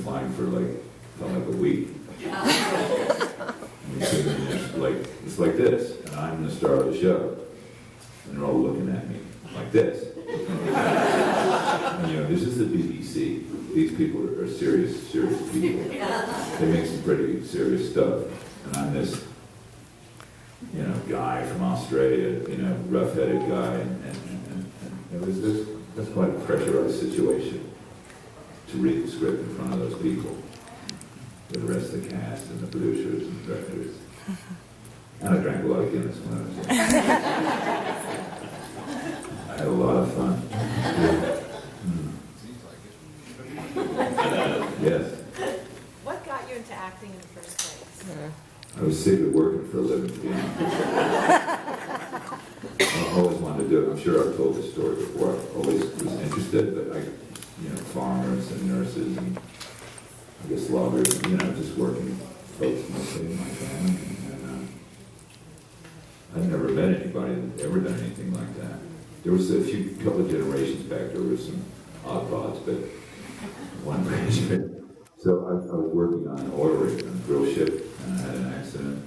flying for felt like a week. And it's like this, and I'm the star of the show, and they're all looking at me like this. And, this is the BBC. These people are serious people. They make some pretty serious stuff, and I'm this, guy from Australia, rough-headed guy, and it was that's quite a pressurized situation to read the script in front of those people, the rest of the cast and the producers and the directors. And I drank a lot of Guinness when I was there. I had a lot of fun. Yes. What got you into acting in the first place? I was sick of working for a living, to be honest. I always wanted to do it. I'm sure I've told this story before. I always was interested, but farmers and nurses and I guess loggers, just working folks mostly in my family. And I've never met anybody that ever done anything like that. There was a couple of generations back, there were some odd pods, but one branch. So I was working on an oil rig on a drill ship, and I had an accident,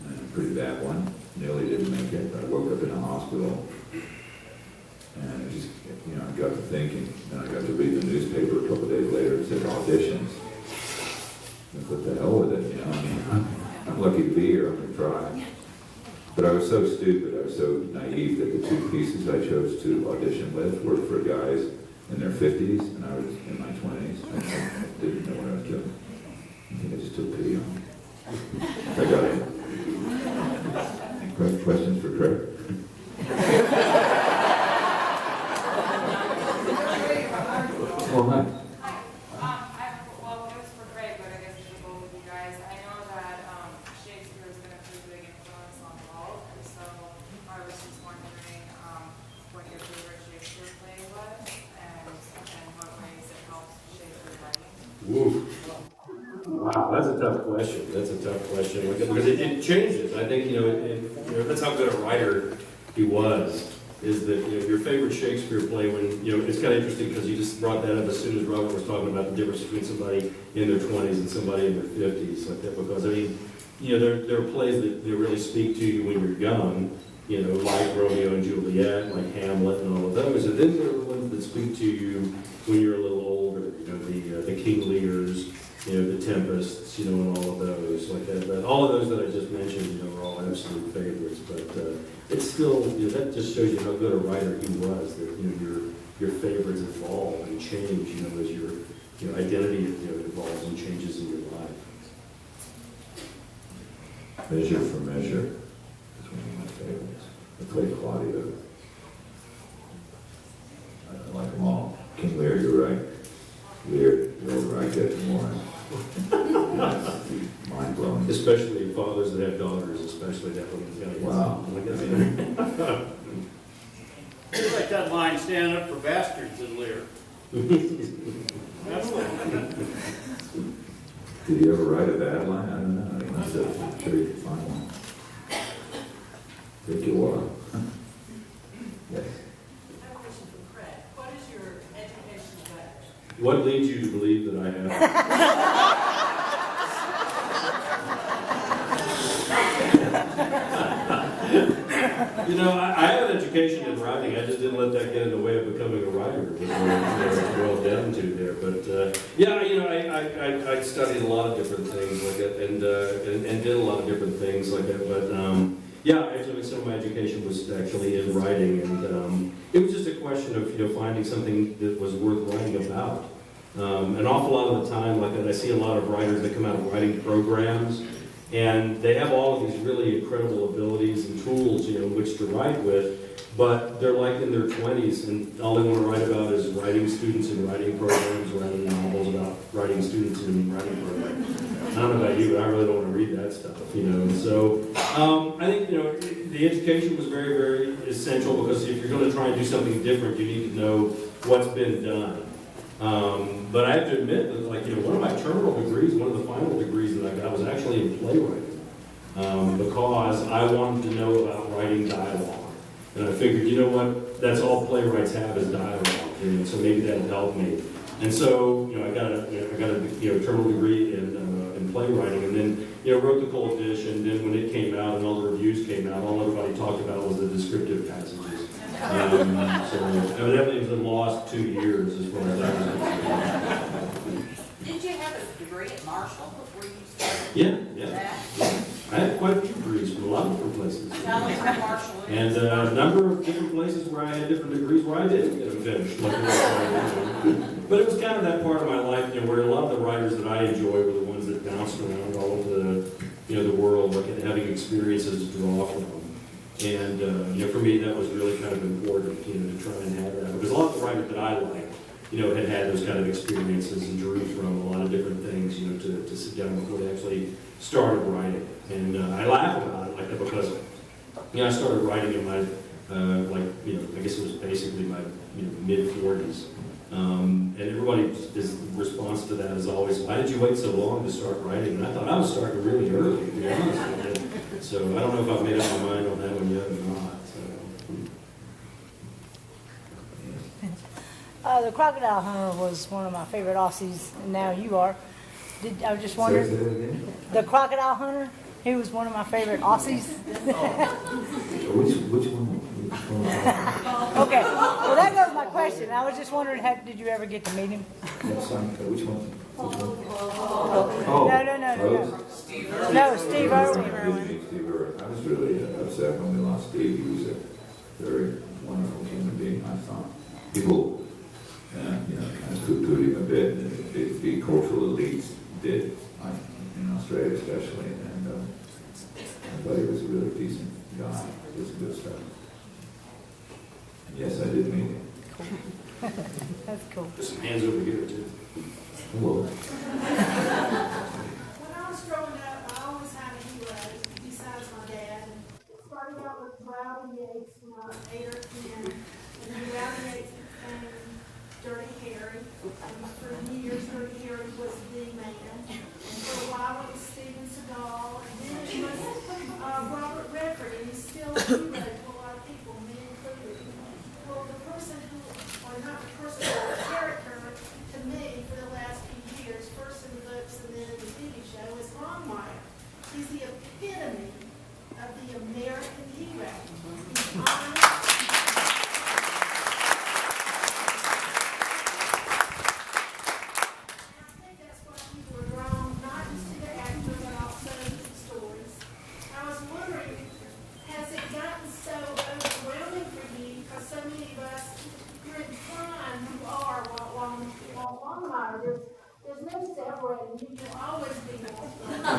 and a pretty bad one. Nearly didn't make it. I woke up in a hospital, and I just, I got to thinking, and I got to read the newspaper a couple of days later. It said auditions. And what the hell with it? I'm lucky to be here. I'm going to try. But I was so stupid. I was so naive that the two pieces I chose to audition with were for guys in their 50s, and I was in my 20s. I didn't know what I was doing. I think I just took pity on me. I got it. Questions for Craig? Oh, hi. Well, it was for Craig, but I guess it's for both of you guys. I know that Shakespeare has been a pretty big influence on Walt, and so I was just wondering what your favorite Shakespeare play was, and what ways it helped shape your writing. Woo. Wow, that's a tough question. Because it changes. I think, that's how good a writer he was, is that, your favorite Shakespeare play when, it's kind of interesting because you just brought that up as soon as Robert was talking about the difference between somebody in their 20s and somebody in their 50s, like that, because, there are plays that really speak to you when you're young, like Romeo and Juliet, like Hamlet and all of those, and then there are the ones that speak to you when you're a little older, the King Lears, the Tempests, and all of those like that. But all of those that I just mentioned, are all absolute favorites. But it's still, that just shows you how good a writer he was. That your favorites evolve and change, as your identity evolves and changes in your life. Measure for Measure is one of my favorites. I played Claudio. I like them all. King Lear, you're right. Lear, the older I get, the more mind blowing. Especially fathers that have daughters, especially that one. Wow. It's like that line, stand up for bastards in Lear. That's what. Did you ever write a bad line? I don't know. I'm sure you can find one. Take you a while. Yes. I have a question for Craig. What is your education like? What leads you to believe that I have? I had an education in writing. I just didn't let that get in the way of becoming a writer. It was well down to there. But I studied a lot of different things like that, and did a lot of different things like that. But actually, some of my education was actually in writing, and it was just a question of finding something that was worth writing about. An awful lot of the time, like that, I see a lot of writers that come out of writing programs, and they have all of these really incredible abilities and tools, which to write with, but they're like in their 20s, and all they want to write about is writing students in writing programs rather than novels about writing students in writing programs. I don't know about you, but I really don't want to read that stuff, So I think, the education was very, very essential, because if you're going to try and do something different, you need to know what's been done. But I have to admit that, one of my terminal degrees, one of the final degrees that I got was actually in playwriting, because I wanted to know about writing dialogue. And I figured, that's all playwrights have is dialogue, so maybe that'll help me. And so, I got a terminal degree in playwriting, and then, wrote the cold edition. Then when it came out and all the reviews came out, all everybody talked about was the descriptive passages. So evidently it was a lost 2 years as far as that was concerned. Did you have a degree at Marshall before you started? Yeah. That? I had quite a few degrees from a lot of different places. Tell me where Marshall is. And a number of different places where I had different degrees where I didn't get them finished. But it was kind of that part of my life, where a lot of the writers that I enjoy were the ones that bounced around all over the world, having experiences to draw from. And, for me, that was really kind of important, to try and have that. Because a lot of the writers that I liked, had those kind of experiences and drew from a lot of different things, to sit down before they actually started writing. And I laugh about it like that because, I started writing in my, I guess it was basically my, mid-40s. And everybody's response to that is always, why did you wait so long to start writing? And I thought I was starting really early, to be honest with you. So I don't know if I've made up my mind on that one yet or not. The Crocodile Hunter was one of my favorite Aussies, and now you are. I was just wondering, Say that again? the Crocodile Hunter, he was one of my favorite Aussies. Which one? Okay, well that goes my question. I was just wondering, did you ever get to meet him? Which one? No. No, Steve Irwin. Steve Irwin. I was really upset when we lost Steve. He was a very wonderful human being, I thought. People, kind of poo-pooed him a bit, and the cultural elites did, in Australia especially, and I thought he was a really decent guy. He was good stuff. And yes, I did meet him. That's cool. There's some hands over here, too. Hello. When I was growing up, I always had a hero besides my dad. It started out with Rowdy Yates when I was 8 or 10, and then Rowdy Yates became Dirty Harry. And for years, Dirty Harry was the man. And for a while, it was Steven Seagal, and then it was Robert Redford, and he's still a hero to a lot of people, me included. Well, the person who, or not the person, but the character to me for the last few years, first in the books and then in the TV show, is Longmire. He's the epitome of the American hero. He's honest. I think that's why people are drawn not just to the actor but also to the stories. I was wondering, has it gotten so overwhelming for you because so many of us you're in time who are Walt Longmire. There's no separating. You can always be Walt Longmire.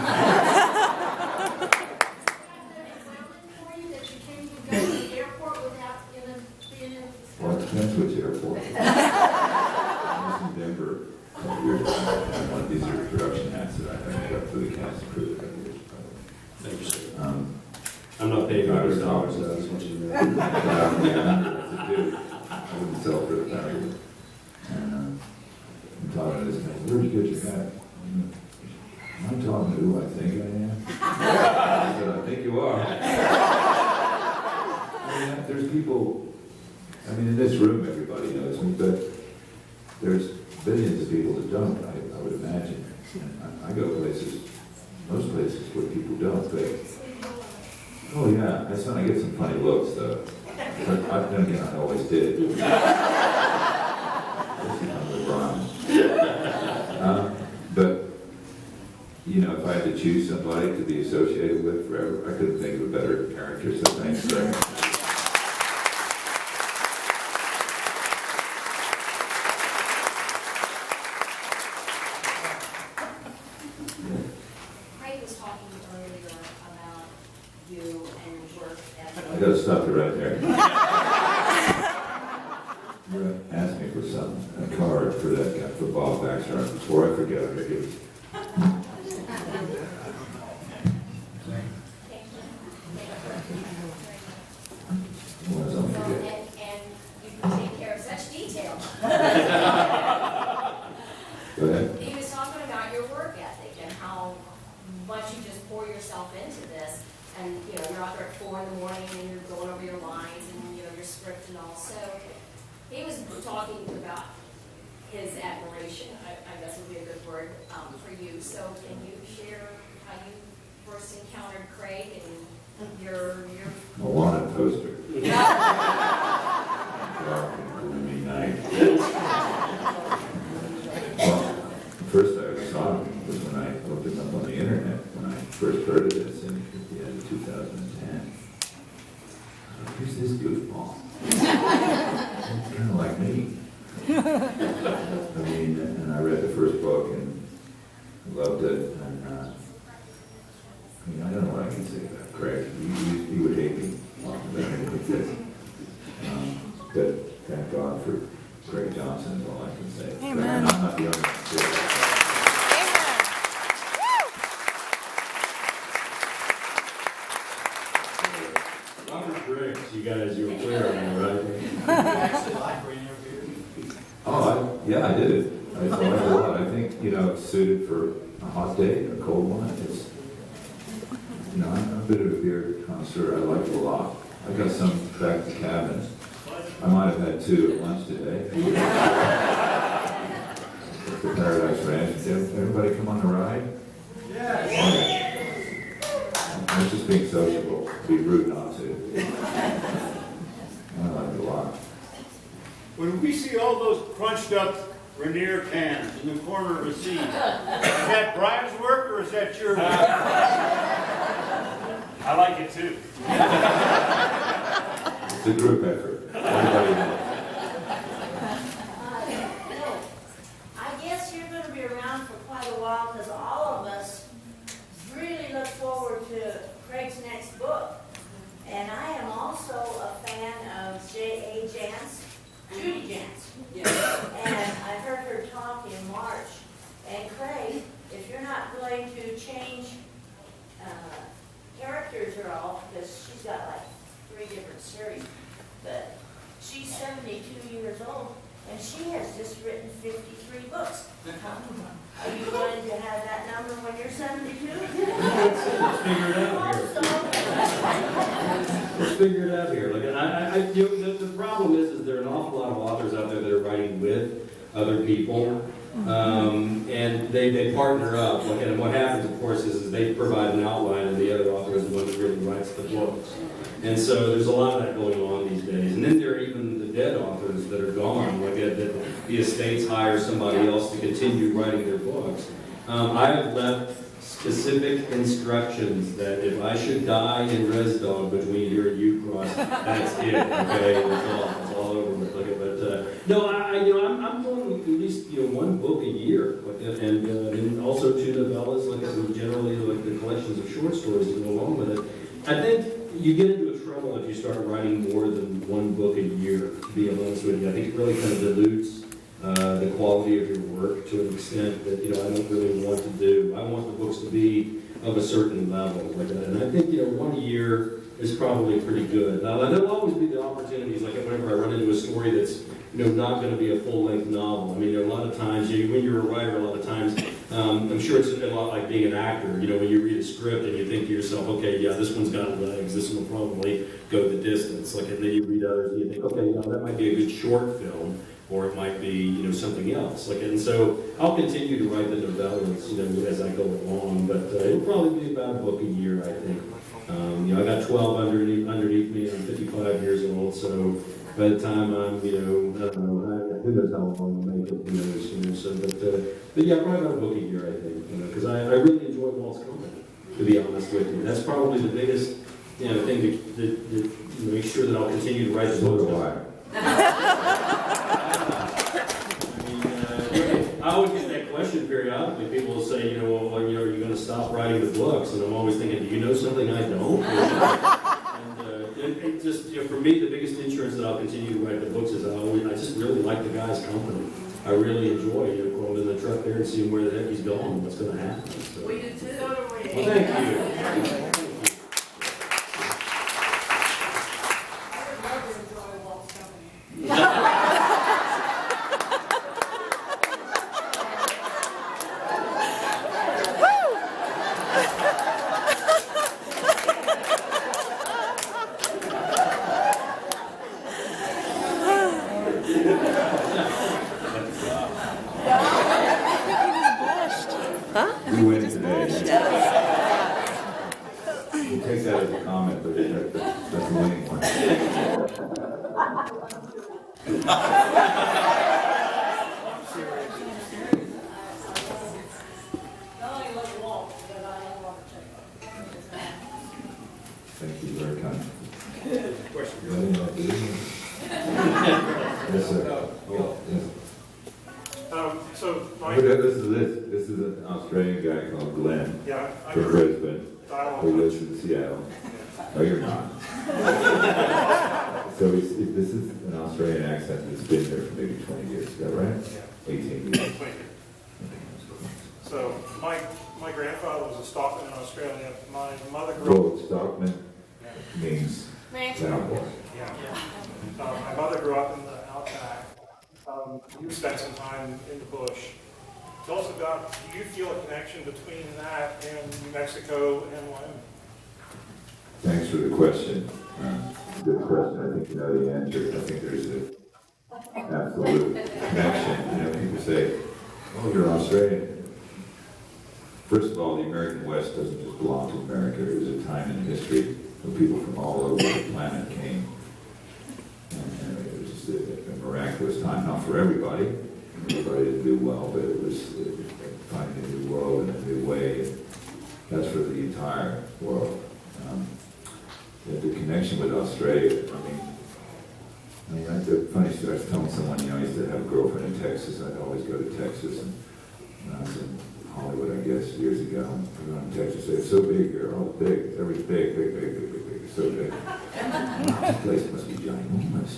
For you that you can't even go to the airport without being in. Well, it depends which airport. I was in Denver a couple years ago, and one of these are production hats that I made up for the cast and crew. Thank you, sir. Um, I'm not paying I was $100, so I just want you to know. I wouldn't sell for the value. And I'm talking to this man, where'd you get your hat? I'm talking to who I think I am. I said, I think you are. There's people, in this room everybody knows me, but there's billions of people that don't, I would imagine. And I go places, most places where people don't, but oh yeah, that's when I get some funny looks though. But I always did. But if I had to choose somebody to be associated with forever, I couldn't think of a better character. So thanks, Greg. Craig was talking earlier about you and work I gotta stop you right there. You're gonna ask me for a card for that guy, for Bob Baxter. Before I forget, I'm gonna give it. Otherwise, I'll forget. and you can take care of such detail. Go ahead. He was talking about your work ethic and how much you just pour yourself into this. And you're out there at 4 in the morning and you're going over your lines and your script and all. So he was talking about his admiration, I guess would be a good word, for you. So can you share how you first encountered Craig and your A wanted poster. Dark and gloomy night. Well, first I saw him was when I looked him up on the internet, when I first heard of this in the end of 2010. Who's this goofball? It's kind of like me. I mean, and I read the first book and loved it. And I mean, I don't know what I can say about Craig. He would hate me because, but thank God for Craig Johnson is all I can say. Amen. I'm not the only one. Robert Briggs, you guys, you were clear on that, right? Oh, yeah, I did. I like it a lot. I think, it's suited for a hot day, a cold one. It's, I'm a bit of a beer connoisseur. I like it a lot. I got some back at the cabin. I might have had 2 at lunch today. The Paradise Ranch. Everybody come on the ride? Yes. I was just being sociable. Be rude not to. I like it a lot. When we see all those crunched up Rainier cans in the corner of a seat, is that Brian's work or is that your work? I like it too. It's a group effort. Everybody knows. I guess you're going to be around for quite a while because all of us really look forward to Craig's next book. And I am also a fan of J.A. Jance, Judy Jance. And I heard her talk in March. And Craig, if you're not going to change characters at all, because she's got like 3 different series, but she's 72 years old, and she has just written 53 books. Are you going to have that number when you're 72? Let's figure it out here. Let's figure it out here. Like, the problem is there are an awful lot of authors out there that are writing with other people, and they partner up. And what happens, of course, is they provide an outline, and the other author is the one that really writes the books. And so there's a lot of that going on these days. And then there are even the dead authors that are gone, like that the estates hire somebody else to continue writing their books. I have left specific instructions that if I should die in Resdog between here and Ucross, that's it. Okay, it's all over with. But no, I'm doing at least 1 book a year, and also 2 novellas, and generally the collections of short stories that go along with it. I think you get into trouble if you start writing more than 1 book a year, to be honest with you. I think it really kind of dilutes the quality of your work to an extent that, I don't really want to do. I want the books to be of a certain level. And I think, 1 a year is probably pretty good. Now, there'll always be the opportunities, like whenever I run into a story that's, not going to be a full-length novel. I mean, a lot of times, when you're a writer, a lot of times, I'm sure it's a lot like being an actor. When you read a script and you think to yourself, okay, yeah, this one's got legs, this one will probably go the distance. And then you read others and you think, okay, that might be a good short film, or it might be, something else. And so I'll continue to write the novellas, as I go along, but it'll probably be about a book a year, I think. I got 12 underneath me. I'm 55 years old, so by the time I'm, I don't know, who knows how long I'll make it, who knows, so, but yeah, probably about a book a year, I think, because I really enjoy Walt's company, to be honest with you. That's probably the biggest, thing to make sure that I'll continue to write the books. I always get that question periodically. People will say, are you going to stop writing the books? And I'm always thinking, do you know something I don't? And it just, for me, the biggest insurance that I'll continue to write the books is I just really like the guy's company. I really enjoy, going in the truck there and seeing where the heck he's going and what's going to happen. So. We do too. So do we. Well, thank you. I would love to enjoy Walt's company. We win today. We'll take that as a comment, but that's a winning one. Thank you, very kind. Yes, sir. Oh, yes. This is an Australian guy called Glenn from Brisbane who lives in Seattle. No, you're not. So this is an Australian accent that's been here for maybe 20 years. Is that right? 18 years. So my grandfather was a stockman in Australia. My mother grew Well, stockman means cowboy. my mother grew up in the outback. You spent some time in the bush. Tell us about, do you feel a connection between that and New Mexico and Wyoming? Thanks for the question. Good question. I think you know the answer. I think there's an absolute connection. You know, people say, "Oh, you're Australian." First of all, the American West doesn't just belong to America. There was a time in history when people from all over the planet came. And it was just a miraculous time, not for everybody. Everybody didn't do well, but it was finding a new world in a new way. That's for the entire world. The connection with Australia, the funny story, I was telling someone, I used to have a girlfriend in Texas. I'd always go to Texas, and when I was in Hollywood, I guess, years ago, I went to Texas, it's so big here, oh, it's big, everything's big, it's so big. This place must be ginormous,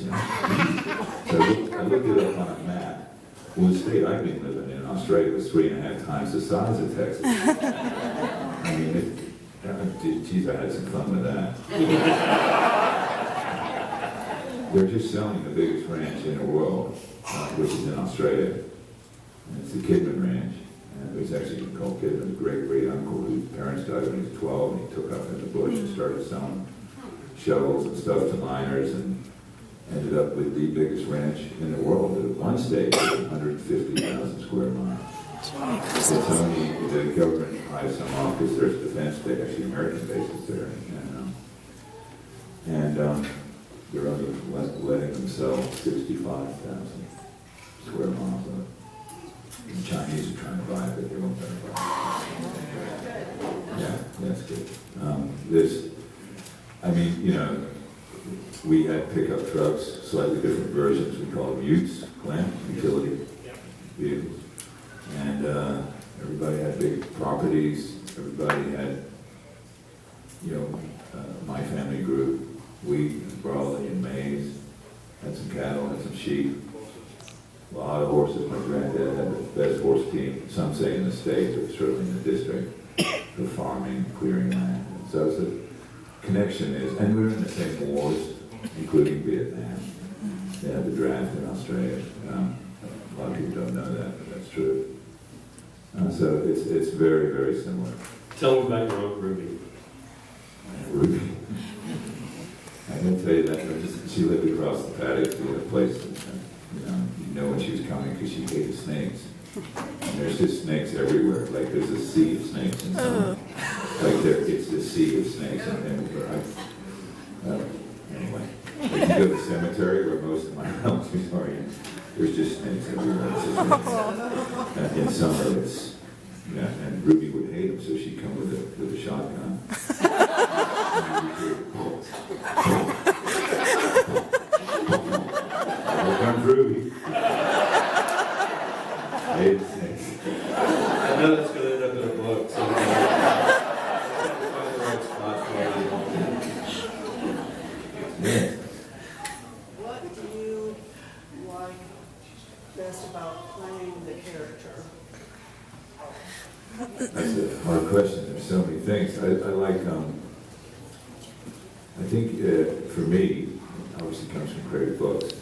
So I looked it up on a map. Well, the state I've been living in Australia was 3.5 times the size of Texas. Geez, I had some fun with that. They're just selling the biggest ranch in the world, which is in Australia. And it's the Kidman Ranch. And it was actually called Kidman, a great uncle whose parents died when he was 12, and he took up in the bush and started selling shovels and stuff to miners, and ended up with the biggest ranch in the world. At one stage, 150,000 square miles. It's only the government buys some off because there's defense base, actually American bases there, and they're only letting them sell 65,000 square miles of it. The Chinese are trying to buy it, but they won't let them buy it. Yeah, that's good. We had pickup trucks, slightly different versions. We call them utes, utility vehicles. And everybody had big properties. Everybody had, my family grew wheat and barley and maize, had some cattle, had some sheep, a lot of horses. My granddad had the best horse team, some say in the state, but certainly in the district, for farming, clearing land. And so it's a connection and we were in the same wars, including Vietnam. They had the draft in Australia. A lot of people don't know that, but that's true. So it's very, very similar. Tell me about your Aunt Ruby. Ruby. I can tell you that. She lived across the paddock to a place, you know when she was coming because she hated snakes. And there's just snakes everywhere. Like there's a sea of snakes in summer. It's the sea of snakes. Anyway, if you go to the cemetery where most of my relatives are, there's just snakes everywhere. And in summer, and Ruby would hate them, so she'd come with a shotgun. Here comes Ruby. Hated snakes. I know that's going to end up in a book. So find the right spot for you. Yeah. What do you like best about playing the character? That's a hard question. There's so many things. I like, I think for me, obviously comes from creative books.